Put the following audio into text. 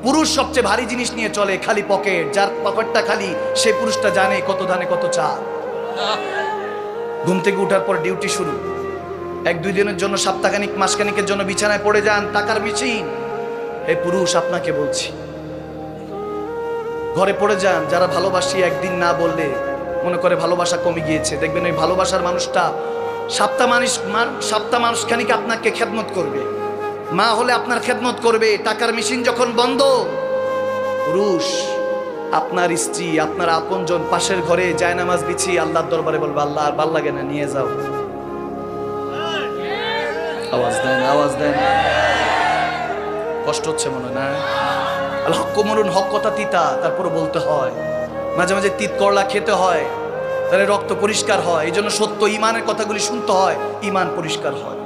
পুরুষ সবচেয়ে ভারী জিনিস নিয়ে চলে, খালি পকেট। যার পকেটটা খালি সেই পুরুষটা জানে কত ধানে কত চাল। ঘুম থেকে উঠার পর ডিউটি শুরু, 1-2 দিনের জন্য, সপ্তাহখানিক মাসখানিকের জন্য বিছানায় পড়ে যান, টাকার মেশিন। এই পুরুষ আপনাকে বলছি, ঘরে পড়ে যান। যারা ভালোবাসি একদিন না বললে মনে করে ভালোবাসা কমে গিয়েছে, দেখবেন ওই ভালোবাসার মানুষটা সপ্তাহ মানুষখানিক আপনাকে খেদমত করবে, মা হলে আপনার খেদমত করবে। টাকার মেশিন যখন বন্ধ, পুরুষ আপনার স্ত্রী, আপনার আপনজন পাশের ঘরে জায়নামাজ বিছিয়ে আল্লাহর দরবারে বলবে, আল্লাহ আর ভাল লাগে না, নিয়ে যাও। আওয়াজ দেন, আওয়াজ দেন। কষ্ট হচ্ছে মনে না? আল হক মরুন, হক কথা তিতা, তারপরে বলতে হয়। মাঝে মাঝে তিত করলা খেতে হয়, তাহলে রক্ত পরিষ্কার হয়। এই জন্য সত্য ইমানের কথাগুলি শুনতে হয়, ইমান পরিষ্কার হয়।